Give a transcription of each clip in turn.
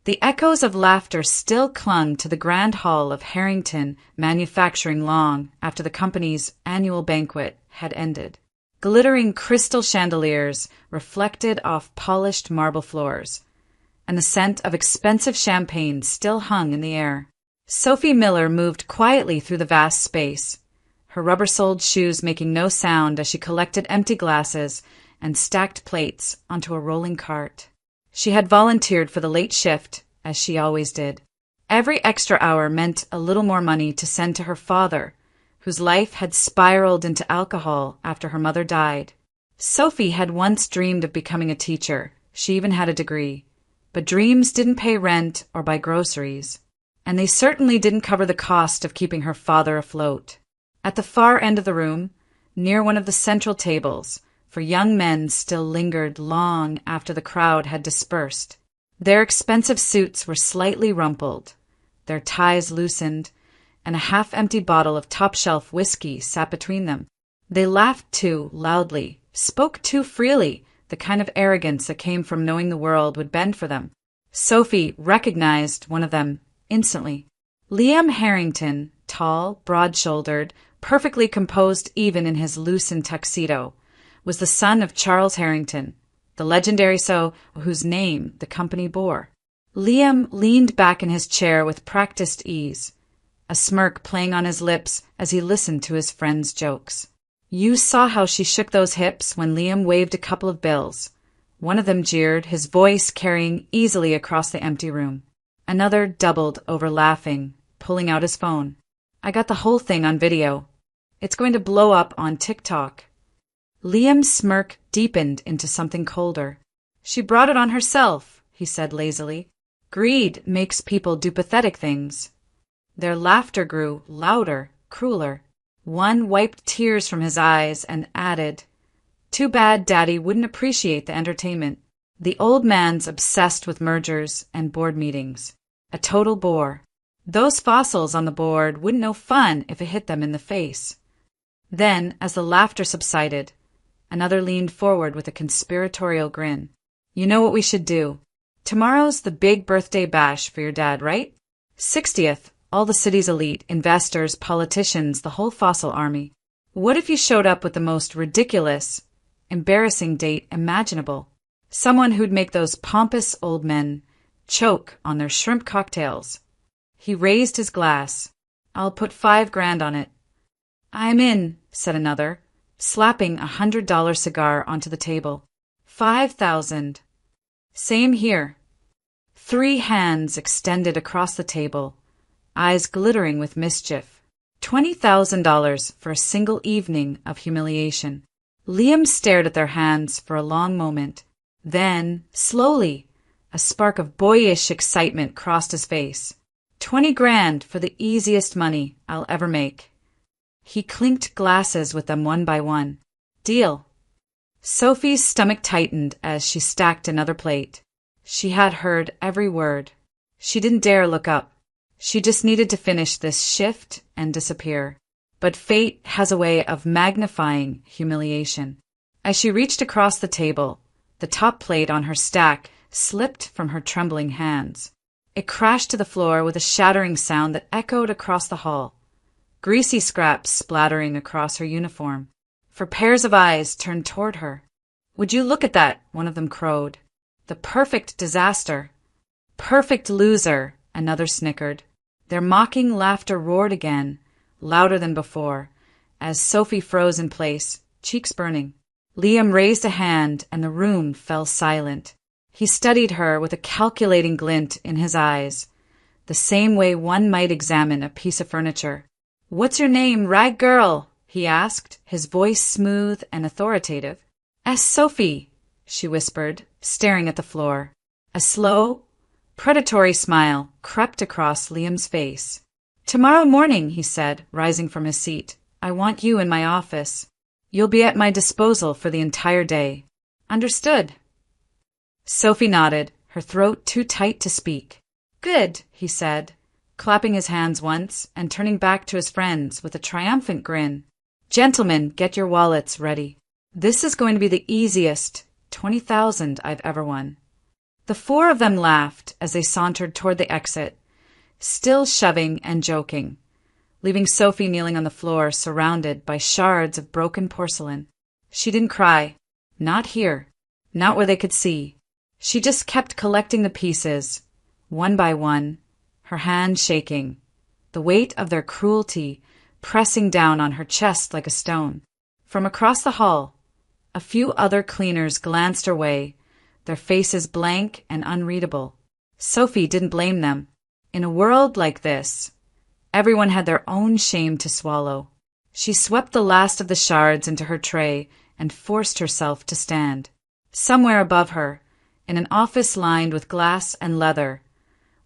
The echoes of laughter still clung to the grand hall of Harrington Manufacturing long after the company's annual banquet had ended. Glittering crystal chandeliers reflected off polished marble floors, and the scent of expensive champagne still hung in the air. Sophie Miller moved quietly through the vast space, her rubber-soled shoes making no sound as she collected empty glasses and stacked plates onto a rolling cart. She had volunteered for the late shift, as she always did. Every extra hour meant a little more money to send to her father, whose life had spiraled into alcohol after her mother died. Sophie had once dreamed of becoming a teacher. She even had a degree. But dreams didn't pay rent or buy groceries, and they certainly didn't cover the cost of keeping her father afloat. At the far end of the room, near one of the central tables, for young men still lingered long after the crowd had dispersed. Their expensive suits were slightly rumpled, their ties loosened, and a half-empty bottle of top-shelf whiskey sat between them. They laughed too loudly, spoke too freely, the kind of arrogance that came from knowing the world would bend for them. Sophie recognized one of them instantly. Liam Harrington, tall, broad-shouldered, perfectly composed even in his loosened tuxedo, was the son of Charles Harrington, the legendary whose name the company bore. Liam leaned back in his chair with practiced ease, a smirk playing on his lips as he listened to his friend's jokes. You saw how she shook those hips when Liam waved a couple of bills. One of them jeered, his voice carrying easily across the empty room. Another doubled over laughing, pulling out his phone. I got the whole thing on video. It's going to blow up on TikTok. Liam's smirk deepened into something colder. She brought it on herself, he said lazily. Greed makes people do pathetic things. Their laughter grew louder, crueler. One wiped tears from his eyes and added, Too bad Daddy wouldn't appreciate the entertainment. The old man's obsessed with mergers and board meetings. A total bore. Those fossils on the board wouldn't know fun if it hit them in the face. Then, as the laughter subsided, another leaned forward with a conspiratorial grin. You know what we should do? Tomorrow's the big birthday bash for your dad, right? 60th, all the city's elite, investors, politicians, the whole fossil army. What if you showed up with the most ridiculous, embarrassing date imaginable? Someone who'd make those pompous old men choke on their shrimp cocktails. He raised his glass. I'll put $5,000 on it. I'm in, said another, slapping $100 cigar onto the table. 5,000. Same here. 3 hands extended across the table, eyes glittering with mischief. $20,000 for a single evening of humiliation. Liam stared at their hands for a long moment. Then, slowly, a spark of boyish excitement crossed his face. 20 grand for the easiest money I'll ever make. He clinked glasses with them one by one. Deal. Sophie's stomach tightened as she stacked another plate. She had heard every word. She didn't dare look up. She just needed to finish this shift and disappear. But fate has a way of magnifying humiliation. As she reached across the table, the top plate on her stack slipped from her trembling hands. It crashed to the floor with a shattering sound that echoed across the hall, greasy scraps splattering across her uniform. For pairs of eyes turned toward her. Would you look at that? One of them crowed. The perfect disaster. Perfect loser, another snickered. Their mocking laughter roared again, louder than before, as Sophie froze in place, cheeks burning. Liam raised a hand and the room fell silent. He studied her with a calculating glint in his eyes, the same way one might examine a piece of furniture. What's your name, rag girl? He asked, his voice smooth and authoritative. Sophie, she whispered, staring at the floor. A slow, predatory smile crept across Liam's face. Tomorrow morning, he said, rising from his seat. I want you in my office. You'll be at my disposal for the entire day. Understood. Sophie nodded, her throat too tight to speak. Good, he said, clapping his hands once and turning back to his friends with a triumphant grin. Gentlemen, get your wallets ready. This is going to be the easiest 20,000 I've ever won. The four of them laughed as they sauntered toward the exit, still shoving and joking, leaving Sophie kneeling on the floor surrounded by shards of broken porcelain. She didn't cry. Not here. Not where they could see. She just kept collecting the pieces, one by one, her hand shaking, the weight of their cruelty pressing down on her chest like a stone. From across the hall, a few other cleaners glanced her way, their faces blank and unreadable. Sophie didn't blame them. In a world like this, everyone had their own shame to swallow. She swept the last of the shards into her tray and forced herself to stand. Somewhere above her, in an office lined with glass and leather,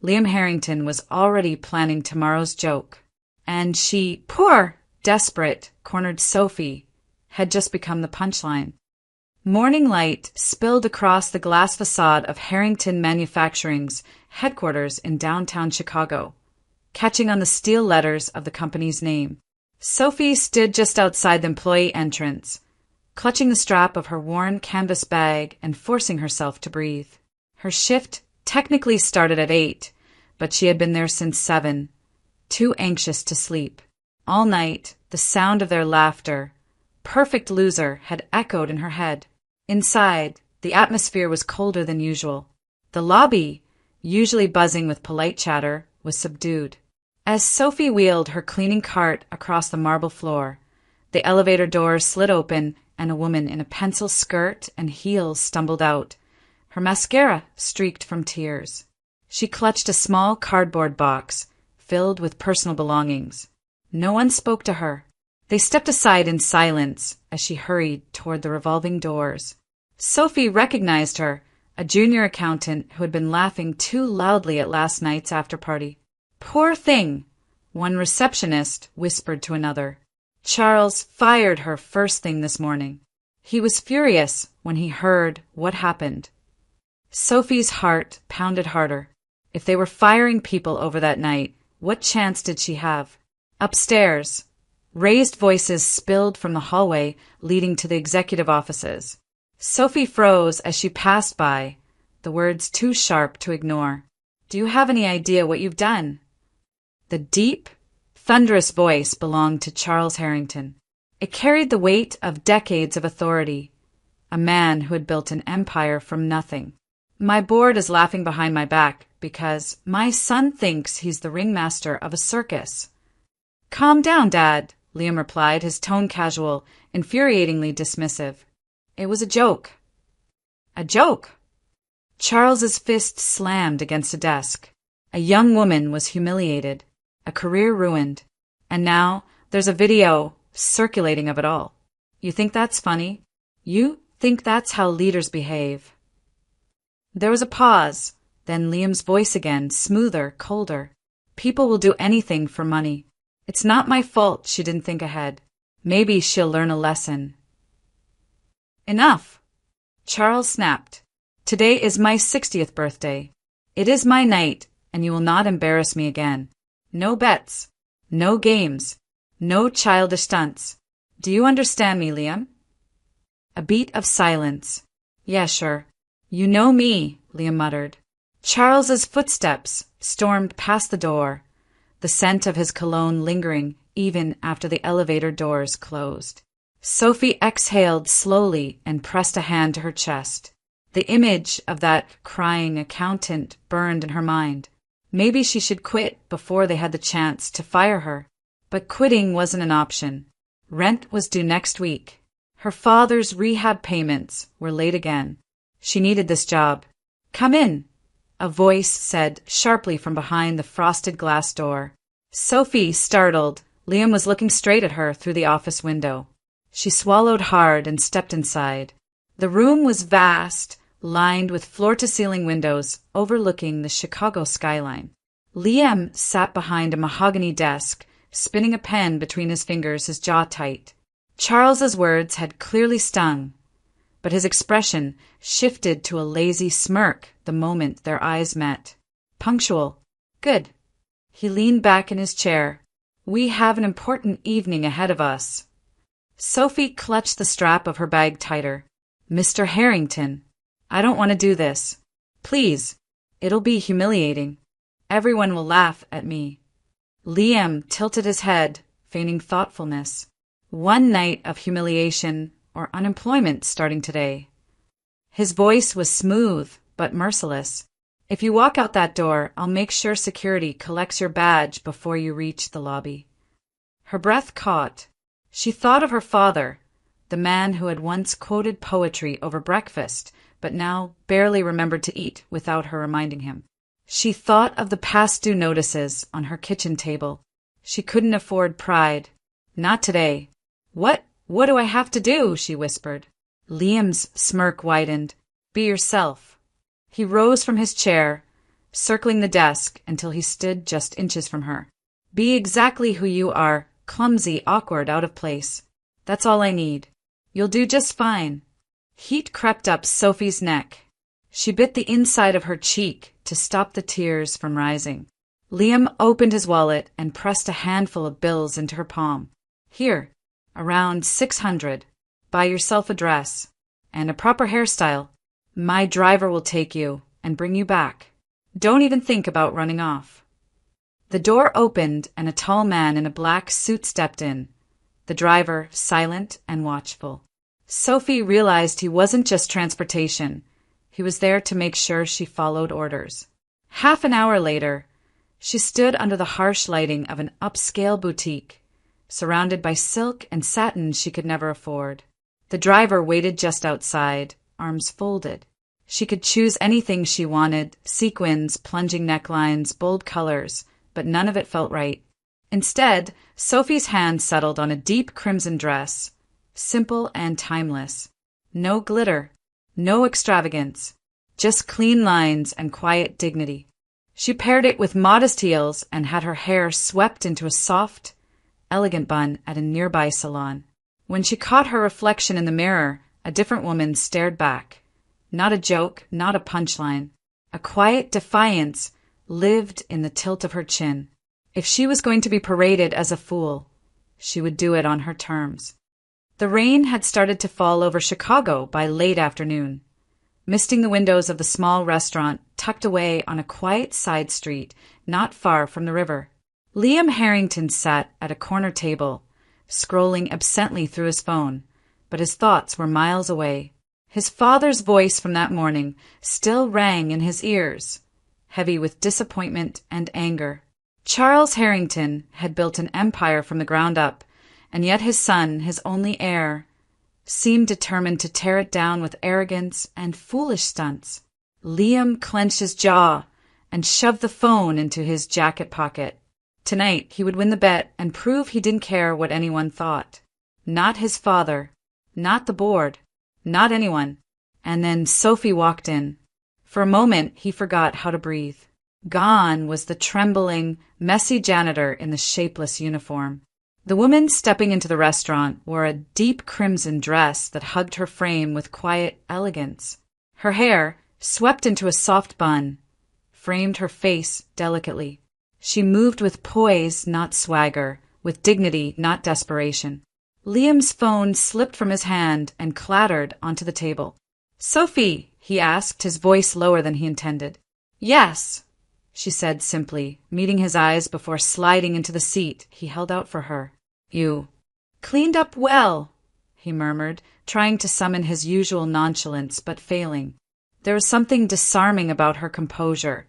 Liam Harrington was already planning tomorrow's joke. And she, poor, desperate, cornered Sophie, had just become the punchline. Morning light spilled across the glass facade of Harrington Manufacturing's headquarters in downtown Chicago, catching on the steel letters of the company's name. Sophie stood just outside the employee entrance, clutching the strap of her worn canvas bag and forcing herself to breathe. Her shift technically started at 8, but she had been there since 7, too anxious to sleep. All night, the sound of their laughter, perfect loser, had echoed in her head. Inside, the atmosphere was colder than usual. The lobby, usually buzzing with polite chatter, was subdued. As Sophie wheeled her cleaning cart across the marble floor, the elevator doors slid open and a woman in a pencil skirt and heels stumbled out, her mascara streaked from tears. She clutched a small cardboard box filled with personal belongings. No one spoke to her. They stepped aside in silence as she hurried toward the revolving doors. Sophie recognized her, a junior accountant who had been laughing too loudly at last night's after-party. "Poor thing," one receptionist whispered to another. "Charles fired her first thing this morning." He was furious when he heard what happened. Sophie's heart pounded harder. If they were firing people over that night, what chance did she have? Upstairs, raised voices spilled from the hallway leading to the executive offices. Sophie froze as she passed by, the words too sharp to ignore. "Do you have any idea what you've done?" The deep, thunderous voice belonged to Charles Harrington. It carried the weight of decades of authority, a man who had built an empire from nothing. "My board is laughing behind my back because my son thinks he's the ringmaster of a circus." "Calm down, Dad," Liam replied, his tone casual, infuriatingly dismissive. "It was a joke." "A joke?" Charles's fist slammed against a desk. A young woman was humiliated, a career ruined, and now there's a video circulating of it all. You think that's funny? You think that's how leaders behave? There was a pause, then Liam's voice again, smoother, colder. "People will do anything for money. It's not my fault she didn't think ahead. Maybe she'll learn a lesson." "Enough!" Charles snapped. "Today is my 60th birthday. It is my night, and you will not embarrass me again. No bets, no games, no childish stunts. Do you understand me, Liam?" A beat of silence. "Yeah, sure. You know me," Liam muttered. Charles's footsteps stormed past the door, the scent of his cologne lingering even after the elevator doors closed. Sophie exhaled slowly and pressed a hand to her chest. The image of that crying accountant burned in her mind. Maybe she should quit before they had the chance to fire her. But quitting wasn't an option. Rent was due next week. Her father's rehab payments were late again. She needed this job. "Come in," a voice said sharply from behind the frosted glass door. Sophie, startled, Liam was looking straight at her through the office window. She swallowed hard and stepped inside. The room was vast, lined with floor-to-ceiling windows overlooking the Chicago skyline. Liam sat behind a mahogany desk, spinning a pen between his fingers, his jaw tight. Charles's words had clearly stung, but his expression shifted to a lazy smirk the moment their eyes met. "Punctual. Good." He leaned back in his chair. "We have an important evening ahead of us." Sophie clutched the strap of her bag tighter. "Mr. Harrington, I don't want to do this." Please. It'll be humiliating. Everyone will laugh at me. Liam tilted his head, feigning thoughtfulness. One night of humiliation or unemployment starting today. His voice was smooth but merciless. If you walk out that door, I'll make sure security collects your badge before you reach the lobby. Her breath caught. She thought of her father, the man who had once quoted poetry over breakfast, but now barely remembered to eat without her reminding him. She thought of the past due notices on her kitchen table. She couldn't afford pride. Not today. What do I have to do? She whispered. Liam's smirk widened. Be yourself. He rose from his chair, circling the desk until he stood just inches from her. Be exactly who you are, clumsy, awkward, out of place. That's all I need. You'll do just fine. Heat crept up Sophie's neck. She bit the inside of her cheek to stop the tears from rising. Liam opened his wallet and pressed a handful of bills into her palm. Here, around 600. Buy yourself a dress. And a proper hairstyle. My driver will take you and bring you back. Don't even think about running off. The door opened and a tall man in a black suit stepped in, the driver silent and watchful. Sophie realized he wasn't just transportation. He was there to make sure she followed orders. Half an hour later, she stood under the harsh lighting of an upscale boutique, surrounded by silk and satin she could never afford. The driver waited just outside, arms folded. She could choose anything she wanted, sequins, plunging necklines, bold colors, but none of it felt right. Instead, Sophie's hand settled on a deep crimson dress, simple and timeless. No glitter, no extravagance, just clean lines and quiet dignity. She paired it with modest heels and had her hair swept into a soft, elegant bun at a nearby salon. When she caught her reflection in the mirror, a different woman stared back. Not a joke, not a punchline. A quiet defiance lived in the tilt of her chin. If she was going to be paraded as a fool, she would do it on her terms. The rain had started to fall over Chicago by late afternoon, misting the windows of the small restaurant tucked away on a quiet side street not far from the river. Liam Harrington sat at a corner table, scrolling absently through his phone, but his thoughts were miles away. His father's voice from that morning still rang in his ears, heavy with disappointment and anger. Charles Harrington had built an empire from the ground up, and yet his son, his only heir, seemed determined to tear it down with arrogance and foolish stunts. Liam clenched his jaw and shoved the phone into his jacket pocket. Tonight he would win the bet and prove he didn't care what anyone thought. Not his father, not the board, not anyone. And then Sophie walked in. For a moment he forgot how to breathe. Gone was the trembling, messy janitor in the shapeless uniform. The woman stepping into the restaurant wore a deep crimson dress that hugged her frame with quiet elegance. Her hair, swept into a soft bun, framed her face delicately. She moved with poise, not swagger, with dignity, not desperation. Liam's phone slipped from his hand and clattered onto the table. "Sophie," he asked, his voice lower than he intended. "Yes," she said simply, meeting his eyes before sliding into the seat he held out for her. "You cleaned up well," he murmured, trying to summon his usual nonchalance, but failing. There was something disarming about her composure,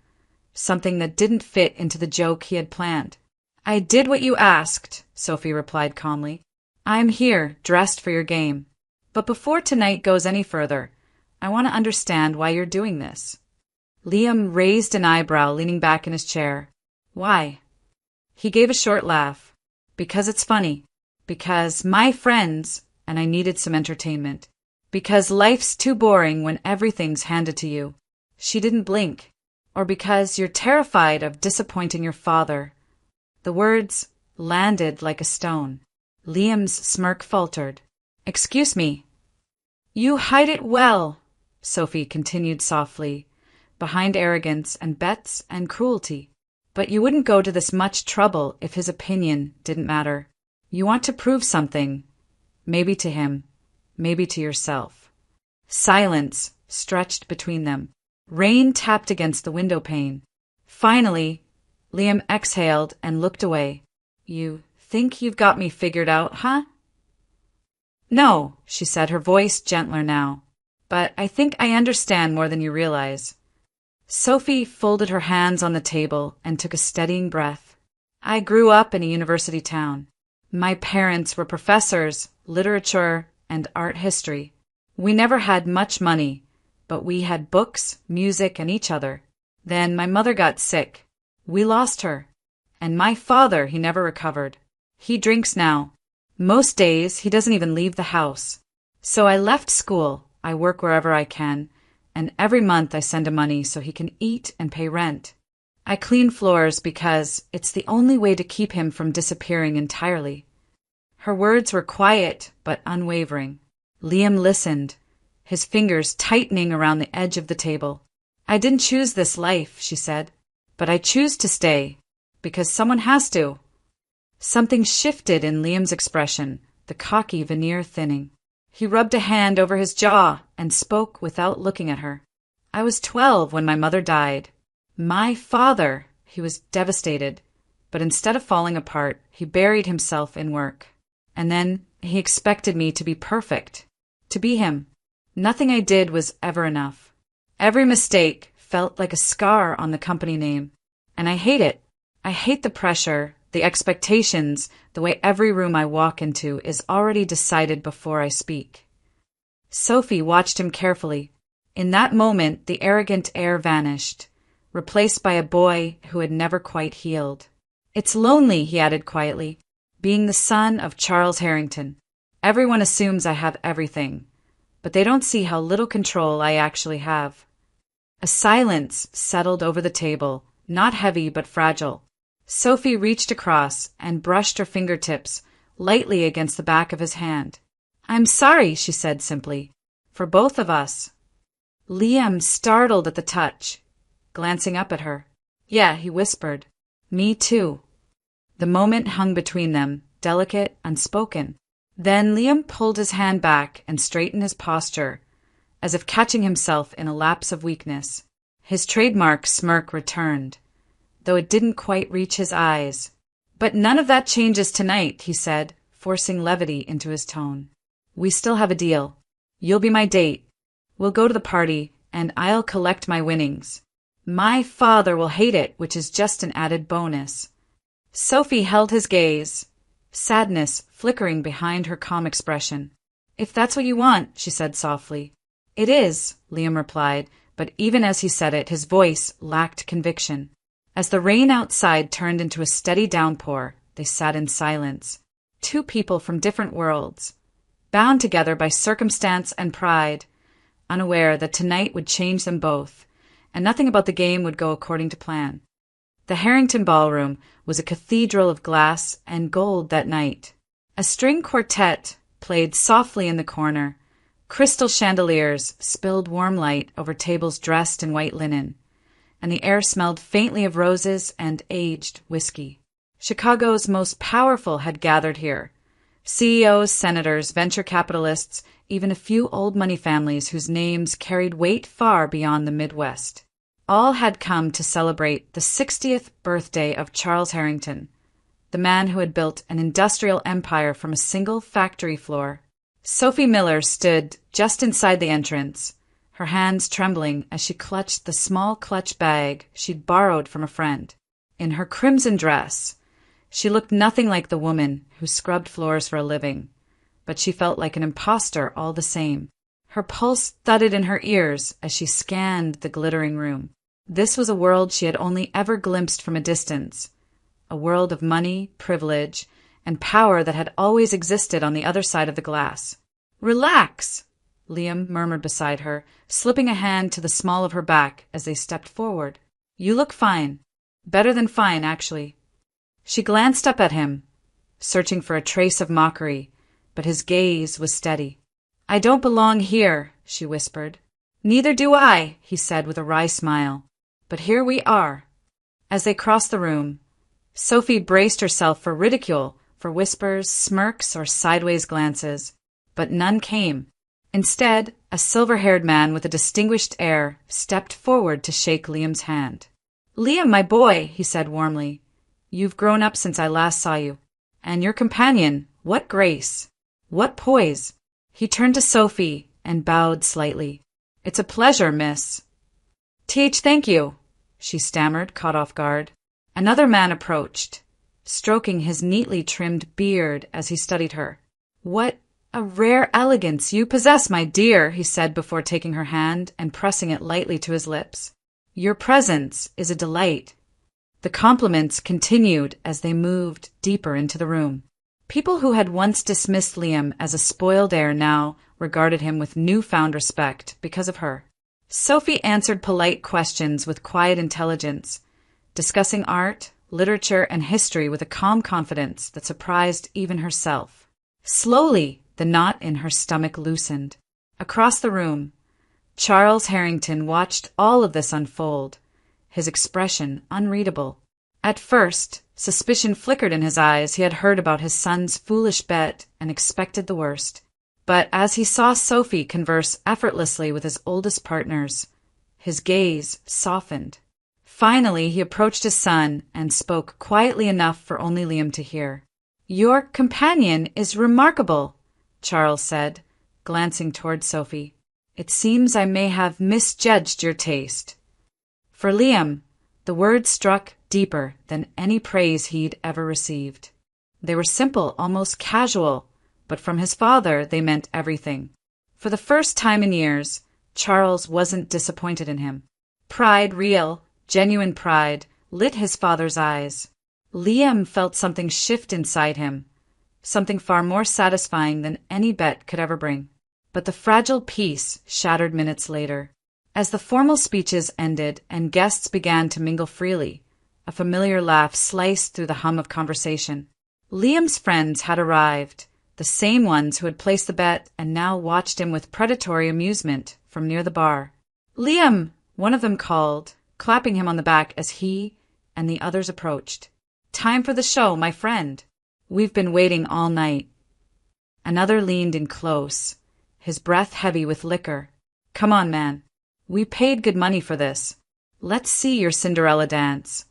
something that didn't fit into the joke he had planned. "I did what you asked," Sophie replied calmly. "I'm here, dressed for your game. But before tonight goes any further, I want to understand why you're doing this." Liam raised an eyebrow, leaning back in his chair. "Why?" He gave a short laugh. "Because it's funny. Because my friends, and I needed some entertainment. Because life's too boring when everything's handed to you." She didn't blink. "Or because you're terrified of disappointing your father." The words landed like a stone. Liam's smirk faltered. "Excuse me." "You hide it well," Sophie continued softly, "behind arrogance and bets and cruelty. But you wouldn't go to this much trouble if his opinion didn't matter. You want to prove something, maybe to him, maybe to yourself." Silence stretched between them. Rain tapped against the window pane. Finally, Liam exhaled and looked away. You think you've got me figured out, huh? No, she said, her voice gentler now. But I think I understand more than you realize. Sophie folded her hands on the table and took a steadying breath. I grew up in a university town. My parents were professors, literature, and art history. We never had much money, but we had books, music, and each other. Then my mother got sick. We lost her. And my father, he never recovered. He drinks now. Most days, he doesn't even leave the house. So I left school. I work wherever I can. And every month I send him money so he can eat and pay rent. I clean floors because it's the only way to keep him from disappearing entirely. Her words were quiet but unwavering. Liam listened, his fingers tightening around the edge of the table. I didn't choose this life, she said, but I choose to stay, because someone has to. Something shifted in Liam's expression, the cocky veneer thinning. He rubbed a hand over his jaw and spoke without looking at her. I was 12 when my mother died. My father, he was devastated, but instead of falling apart, he buried himself in work. And then he expected me to be perfect, to be him. Nothing I did was ever enough. Every mistake felt like a scar on the company name, and I hate it. I hate the pressure, the expectations, the way every room I walk into is already decided before I speak. Sophie watched him carefully. In that moment, the arrogant air vanished, replaced by a boy who had never quite healed. It's lonely, he added quietly, being the son of Charles Harrington. Everyone assumes I have everything, but they don't see how little control I actually have. A silence settled over the table, not heavy but fragile. Sophie reached across and brushed her fingertips lightly against the back of his hand. I'm sorry, she said simply, for both of us. Liam startled at the touch, glancing up at her. Yeah, he whispered. Me too. The moment hung between them, delicate, unspoken. Then Liam pulled his hand back and straightened his posture, as if catching himself in a lapse of weakness. His trademark smirk returned, though it didn't quite reach his eyes. But none of that changes tonight, he said, forcing levity into his tone. We still have a deal. You'll be my date. We'll go to the party, and I'll collect my winnings. My father will hate it, which is just an added bonus. Sophie held his gaze, sadness flickering behind her calm expression. If that's what you want, she said softly. It is, Liam replied, but even as he said it, his voice lacked conviction. As the rain outside turned into a steady downpour, they sat in silence. Two people from different worlds, bound together by circumstance and pride, unaware that tonight would change them both, and nothing about the game would go according to plan. The Harrington Ballroom was a cathedral of glass and gold that night. A string quartet played softly in the corner. Crystal chandeliers spilled warm light over tables dressed in white linen, and the air smelled faintly of roses and aged whiskey. Chicago's most powerful had gathered here. CEOs, senators, venture capitalists, even a few old money families whose names carried weight far beyond the Midwest. All had come to celebrate the 60th birthday of Charles Harrington, the man who had built an industrial empire from a single factory floor. Sophie Miller stood just inside the entrance, her hands trembling as she clutched the small clutch bag she'd borrowed from a friend. In her crimson dress, she looked nothing like the woman who scrubbed floors for a living, but she felt like an imposter all the same. Her pulse thudded in her ears as she scanned the glittering room. This was a world she had only ever glimpsed from a distance, a world of money, privilege, and power that had always existed on the other side of the glass. Relax, Liam murmured beside her, slipping a hand to the small of her back as they stepped forward. You look fine. Better than fine, actually. She glanced up at him, searching for a trace of mockery, but his gaze was steady. I don't belong here, she whispered. Neither do I, he said with a wry smile. But here we are. As they crossed the room, Sophie braced herself for ridicule, for whispers, smirks, or sideways glances. But none came. Instead, A silver-haired man with a distinguished air stepped forward to shake Liam's hand. "Liam, my boy," he said warmly, "you've grown up since I last saw you. And your companion, what grace, what poise." He turned to Sophie and bowed slightly. "It's a pleasure, miss." Thank you," she stammered, caught off guard. Another man approached, stroking his neatly trimmed beard as he studied her. "What a rare elegance you possess, my dear," he said before taking her hand and pressing it lightly to his lips. "Your presence is a delight." The compliments continued as they moved deeper into the room. People who had once dismissed Liam as a spoiled heir now regarded him with newfound respect because of her. Sophie answered polite questions with quiet intelligence, discussing art, literature, and history with a calm confidence that surprised even herself. Slowly, the knot in her stomach loosened. Across the room, Charles Harrington watched all of this unfold, his expression unreadable. At first, suspicion flickered in his eyes. He had heard about his son's foolish bet and expected the worst. But as he saw Sophie converse effortlessly with his oldest partners, his gaze softened. Finally, he approached his son and spoke quietly enough for only Liam to hear. "Your companion is remarkable," Charles said, glancing toward Sophie. "It seems I may have misjudged your taste." For Liam, the words struck deeper than any praise he'd ever received. They were simple, almost casual, but from his father they meant everything. For the first time in years, Charles wasn't disappointed in him. Pride, real, genuine pride, lit his father's eyes. Liam felt something shift inside him, something far more satisfying than any bet could ever bring. But the fragile peace shattered minutes later. As the formal speeches ended and guests began to mingle freely, a familiar laugh sliced through the hum of conversation. Liam's friends had arrived, the same ones who had placed the bet and now watched him with predatory amusement from near the bar. "Liam!" one of them called, clapping him on the back as he and the others approached. "Time for the show, my friend. We've been waiting all night." Another leaned in close, his breath heavy with liquor. "Come on, man. We paid good money for this. Let's see your Cinderella dance."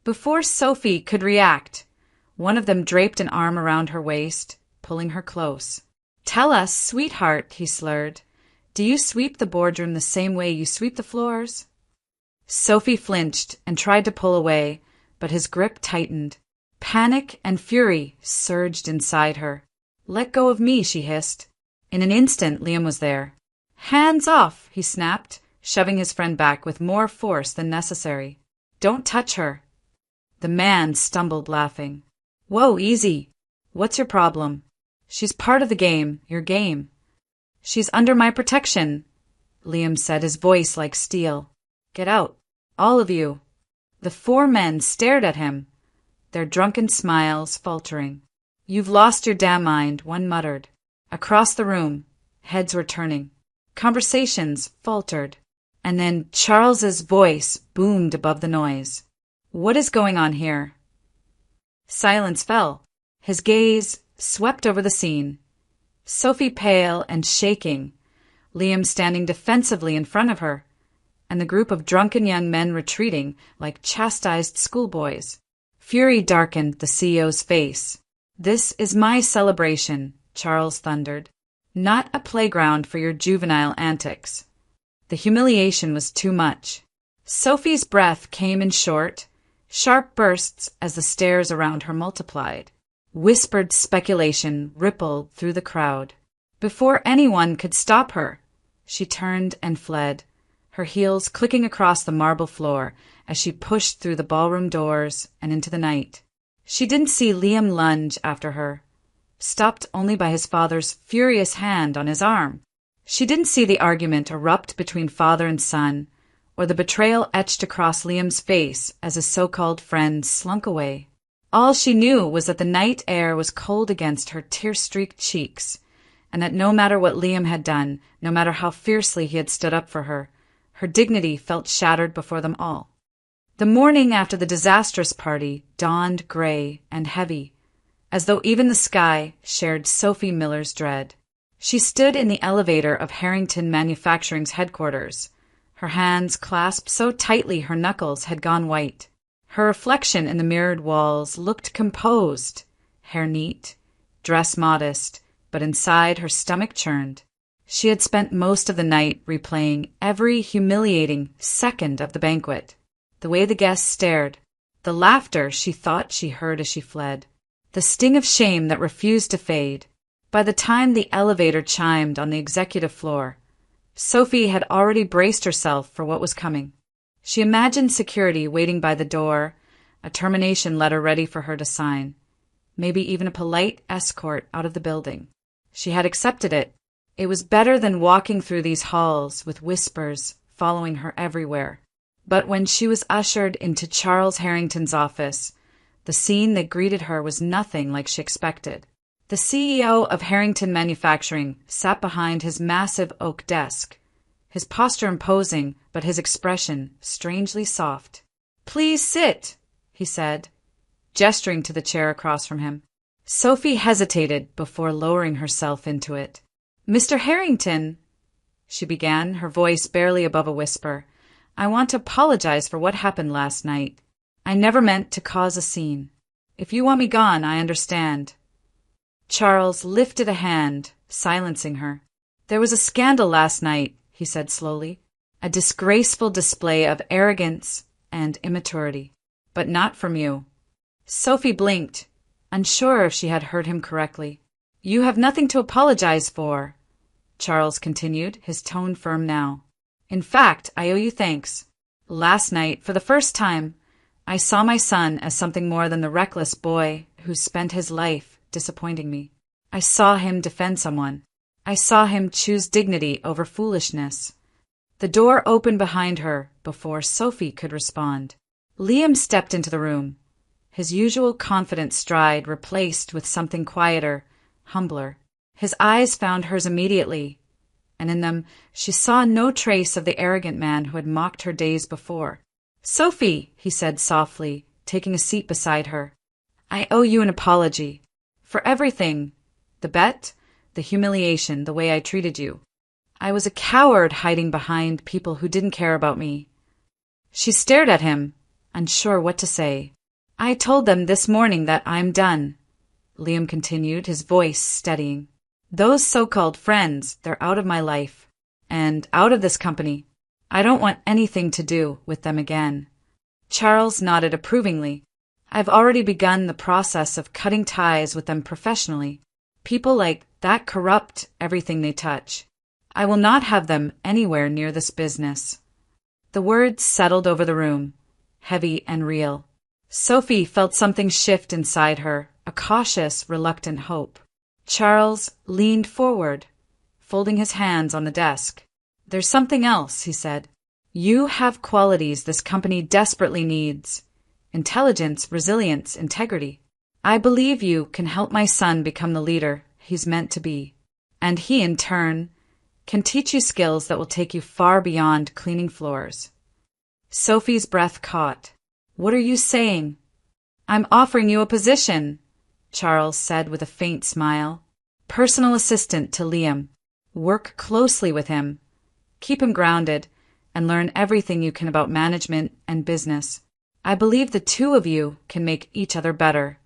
Before Sophie could react, one of them draped an arm around her waist, pulling her close. "Tell us, sweetheart," he slurred, "do you sweep the boardroom the same way you sweep the floors?" Sophie flinched and tried to pull away, but his grip tightened. Panic and fury surged inside her. "Let go of me," she hissed. In an instant, Liam was there. "Hands off," he snapped, shoving his friend back with more force than necessary. "Don't touch her." The man stumbled, laughing. "Whoa, easy. What's your problem? She's part of the game, your game." "She's under my protection," Liam said, his voice like steel. "Get out, all of you." The four men stared at him, their drunken smiles faltering. "You've lost your damn mind," one muttered. Across the room, heads were turning. Conversations faltered. And then Charles's voice boomed above the noise. "What is going on here?" Silence fell. His gaze swept over the scene. Sophie pale and shaking, Liam standing defensively in front of her, and the group of drunken young men retreating like chastised schoolboys. Fury darkened the CEO's face. "This is my celebration," Charles thundered, "not a playground for your juvenile antics." The humiliation was too much. Sophie's breath came in short, sharp bursts as the stares around her multiplied. Whispered speculation rippled through the crowd. Before anyone could stop her, she turned and fled, her heels clicking across the marble floor as she pushed through the ballroom doors and into the night. She didn't see Liam lunge after her, stopped only by his father's furious hand on his arm. She didn't see the argument erupt between father and son, or the betrayal etched across Liam's face as his so-called friend slunk away. All she knew was that the night air was cold against her tear-streaked cheeks, and that no matter what Liam had done, no matter how fiercely he had stood up for her, her dignity felt shattered before them all. The morning after the disastrous party dawned gray and heavy, as though even the sky shared Sophie Miller's dread. She stood in the elevator of Harrington Manufacturing's headquarters, her hands clasped so tightly her knuckles had gone white. Her reflection in the mirrored walls looked composed, hair neat, dress modest, but inside her stomach churned. She had spent most of the night replaying every humiliating second of the banquet. The way the guests stared, the laughter she thought she heard as she fled, the sting of shame that refused to fade. By the time the elevator chimed on the executive floor, Sophie had already braced herself for what was coming. She imagined security waiting by the door, a termination letter ready for her to sign, maybe even a polite escort out of the building. She had accepted it. It was better than walking through these halls with whispers following her everywhere. But when she was ushered into Charles Harrington's office, the scene that greeted her was nothing like she expected. The CEO of Harrington Manufacturing sat behind his massive oak desk, his posture imposing, but his expression strangely soft. "Please sit," he said, gesturing to the chair across from him. Sophie hesitated before lowering herself into it. "Mr. Harrington," she began, her voice barely above a whisper, "I want to apologize for what happened last night. I never meant to cause a scene. If you want me gone, I understand." Charles lifted a hand, silencing her. "There was a scandal last night," he said slowly, "a disgraceful display of arrogance and immaturity. But not from you." Sophie blinked, unsure if she had heard him correctly. "You have nothing to apologize for," Charles continued, his tone firm now. "In fact, I owe you thanks. Last night, for the first time, I saw my son as something more than the reckless boy who spent his life disappointing me. I saw him defend someone. I saw him choose dignity over foolishness." The door opened behind her before Sophie could respond. Liam stepped into the room, his usual confident stride replaced with something quieter, humbler. His eyes found hers immediately, and in them she saw no trace of the arrogant man who had mocked her days before. "Sophie," he said softly, taking a seat beside her, "I owe you an apology. For everything. The bet, the humiliation, the way I treated you. I was a coward hiding behind people who didn't care about me." She stared at him, unsure what to say. "I told them this morning that I'm done," Liam continued, his voice steadying. "Those so-called friends, they're out of my life. And out of this company. I don't want anything to do with them again." Charles nodded approvingly. "I've already begun the process of cutting ties with them professionally. People like that corrupt everything they touch. I will not have them anywhere near this business." The words settled over the room, heavy and real. Sophie felt something shift inside her, a cautious, reluctant hope. Charles leaned forward, folding his hands on the desk. "There's something else," he said. "You have qualities this company desperately needs. Intelligence, resilience, integrity. I believe you can help my son become the leader he's meant to be. And he, in turn, can teach you skills that will take you far beyond cleaning floors." Sophie's breath caught. "What are you saying?" "I'm offering you a position," Charles said with a faint smile. "Personal assistant to Liam. Work closely with him. Keep him grounded, and learn everything you can about management and business. I believe the two of you can make each other better."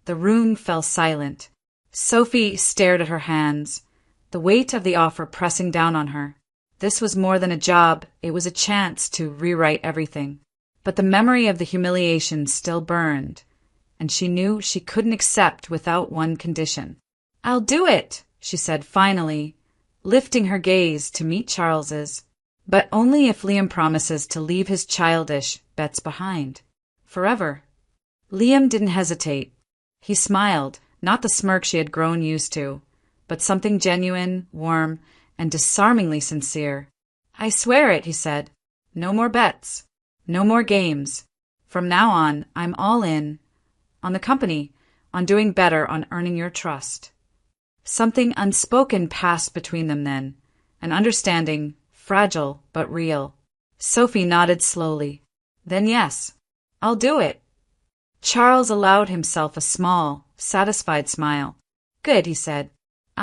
The room fell silent. Sophie stared at her hands, the weight of the offer pressing down on her. This was more than a job, it was a chance to rewrite everything. But the memory of the humiliation still burned, and she knew she couldn't accept without one condition. "I'll do it," she said finally, lifting her gaze to meet Charles's. "But only if Liam promises to leave his childish bets behind. Forever." Liam didn't hesitate. He smiled, not the smirk she had grown used to, but something genuine, warm, and disarmingly sincere. "I swear it," he said. "No more bets. No more games. From now on, I'm all in. On the company, on doing better, on earning your trust." Something unspoken passed between them then, an understanding, fragile but real. Sophie nodded slowly. "Then yes, I'll do it." Charles allowed himself a small, satisfied smile. "Good," he said.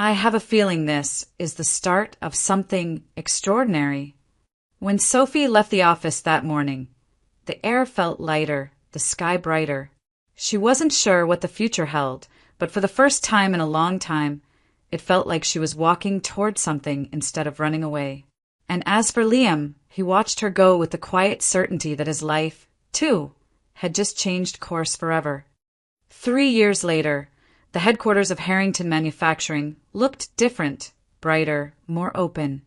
I have a feeling this is the start of something extraordinary. When Sophie left the office that morning, the air felt lighter, the sky brighter. She wasn't sure what the future held, but for the first time in a long time, it felt like she was walking toward something instead of running away. And as for Liam, he watched her go with the quiet certainty that his life, too, had just changed course forever. 3 years later, the headquarters of Harrington Manufacturing looked different, brighter, more open,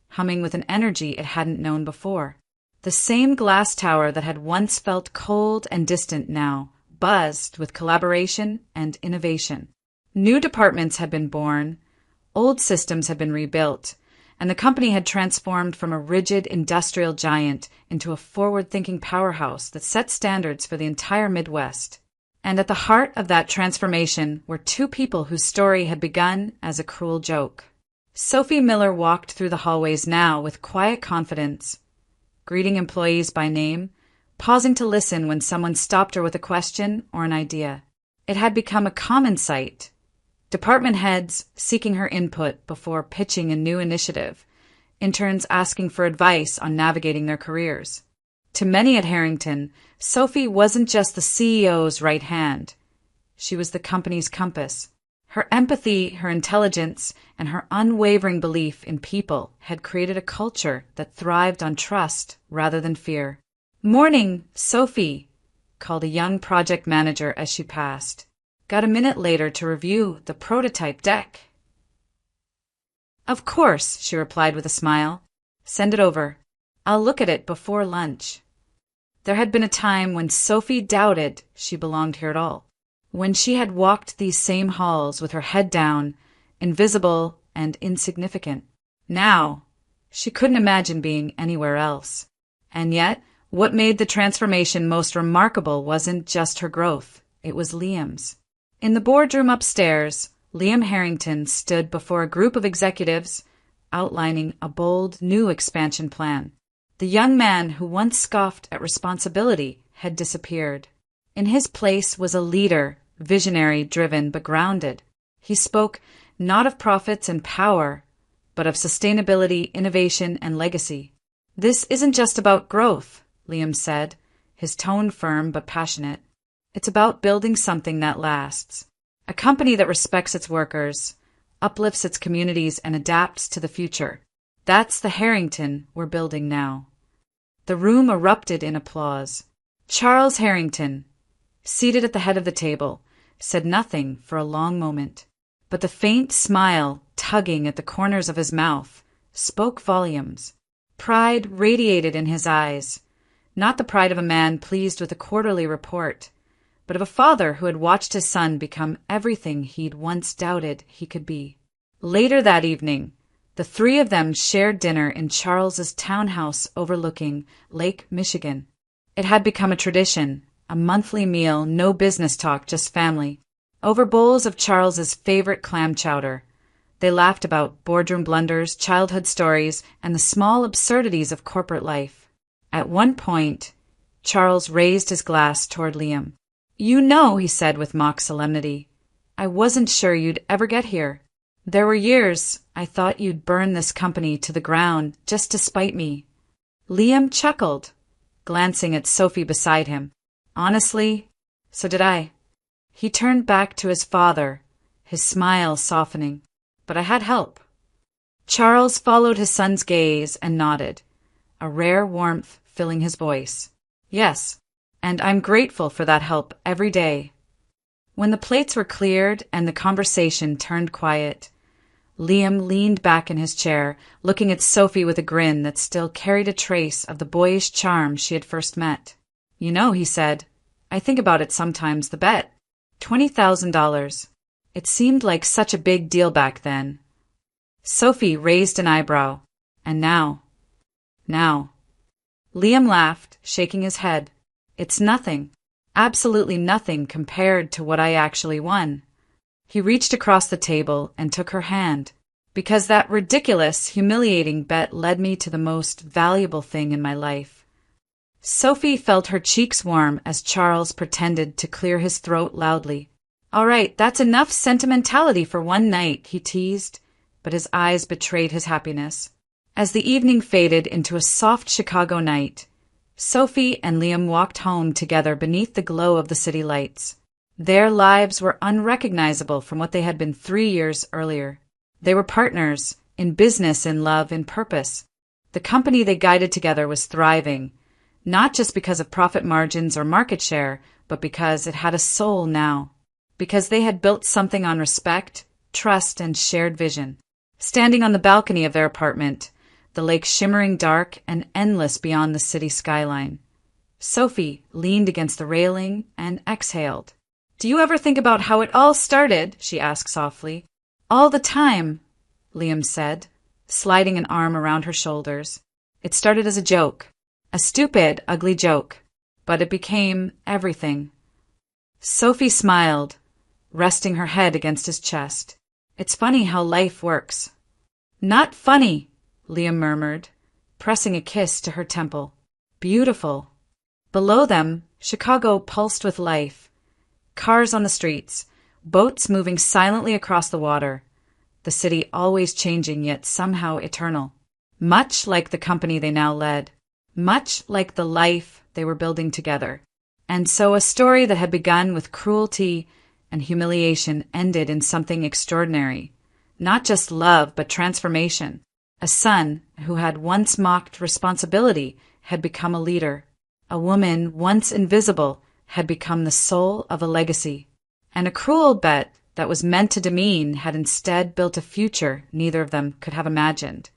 humming with an energy it hadn't known before. The same glass tower that had once felt cold and distant now buzzed with collaboration and innovation. New departments had been born, old systems had been rebuilt, and the company had transformed from a rigid industrial giant into a forward-thinking powerhouse that set standards for the entire Midwest. And at the heart of that transformation were two people whose story had begun as a cruel joke. Sophie Miller walked through the hallways now with quiet confidence, greeting employees by name, pausing to listen when someone stopped her with a question or an idea. It had become a common sight. Department heads seeking her input before pitching a new initiative, interns asking for advice on navigating their careers. To many at Harrington, Sophie wasn't just the CEO's right hand. She was the company's compass. Her empathy, her intelligence, and her unwavering belief in people had created a culture that thrived on trust rather than fear. "Morning, Sophie," called a young project manager as she passed. "Got a minute later to review the prototype deck?" "Of course," she replied with a smile. "Send it over. I'll look at it before lunch." There had been a time when Sophie doubted she belonged here at all, when she had walked these same halls with her head down, invisible and insignificant. Now, she couldn't imagine being anywhere else. And yet, what made the transformation most remarkable wasn't just her growth, it was Liam's. In the boardroom upstairs, Liam Harrington stood before a group of executives, outlining a bold new expansion plan. The young man who once scoffed at responsibility had disappeared. In his place was a leader, visionary, driven, but grounded. He spoke not of profits and power, but of sustainability, innovation, and legacy. "This isn't just about growth," Liam said, his tone firm but passionate. "It's about building something that lasts. A company that respects its workers, uplifts its communities, and adapts to the future. That's the Harrington we're building now." The room erupted in applause. Charles Harrington, seated at the head of the table, said nothing for a long moment, but the faint smile tugging at the corners of his mouth spoke volumes. Pride radiated in his eyes, not the pride of a man pleased with a quarterly report, but of a father who had watched his son become everything he'd once doubted he could be. Later that evening, the three of them shared dinner in Charles's townhouse overlooking Lake Michigan. It had become a tradition, a monthly meal, no business talk, just family. Over bowls of Charles's favorite clam chowder, they laughed about boardroom blunders, childhood stories, and the small absurdities of corporate life. At one point, Charles raised his glass toward Liam. "You know," he said with mock solemnity, "I wasn't sure you'd ever get here. There were years I thought you'd burn this company to the ground just to spite me." Liam chuckled, glancing at Sophie beside him. "Honestly, so did I." He turned back to his father, his smile softening. "But I had help." Charles followed his son's gaze and nodded, a rare warmth filling his voice. "Yes, and I'm grateful for that help every day." When the plates were cleared and the conversation turned quiet, Liam leaned back in his chair, looking at Sophie with a grin that still carried a trace of the boyish charm she had first met. "You know," he said, "I think about it sometimes, the bet. $20,000. It seemed like such a big deal back then." Sophie raised an eyebrow. "And now?" "Now." Liam laughed, shaking his head. "It's nothing. Absolutely nothing compared to what I actually won." He reached across the table and took her hand, "because that ridiculous, humiliating bet led me to the most valuable thing in my life." Sophie felt her cheeks warm as Charles pretended to clear his throat loudly. All right, that's enough sentimentality for one night, he teased, but his eyes betrayed his happiness. As the evening faded into a soft Chicago night, Sophie and Liam walked home together beneath the glow of the city lights. Their lives were unrecognizable from what they had been 3 years earlier. They were partners, in business, in love, in purpose. The company they guided together was thriving, not just because of profit margins or market share, but because it had a soul now. Because they had built something on respect, trust, and shared vision. Standing on the balcony of their apartment, the lake shimmering dark and endless beyond the city skyline, Sophie leaned against the railing and exhaled. "Do you ever think about how it all started?" she asked softly. "All the time," Liam said, sliding an arm around her shoulders. "It started as a joke. A stupid, ugly joke. But it became everything." Sophie smiled, resting her head against his chest. "It's funny how life works." "Not funny," Liam murmured, pressing a kiss to her temple. "Beautiful." Below them, Chicago pulsed with life. Cars on the streets, boats moving silently across the water, the city always changing yet somehow eternal. Much like the company they now led, much like the life they were building together. And so a story that had begun with cruelty and humiliation ended in something extraordinary. Not just love, but transformation. A son who had once mocked responsibility had become a leader. A woman once invisible had become the soul of a legacy. And a cruel bet that was meant to demean had instead built a future neither of them could have imagined.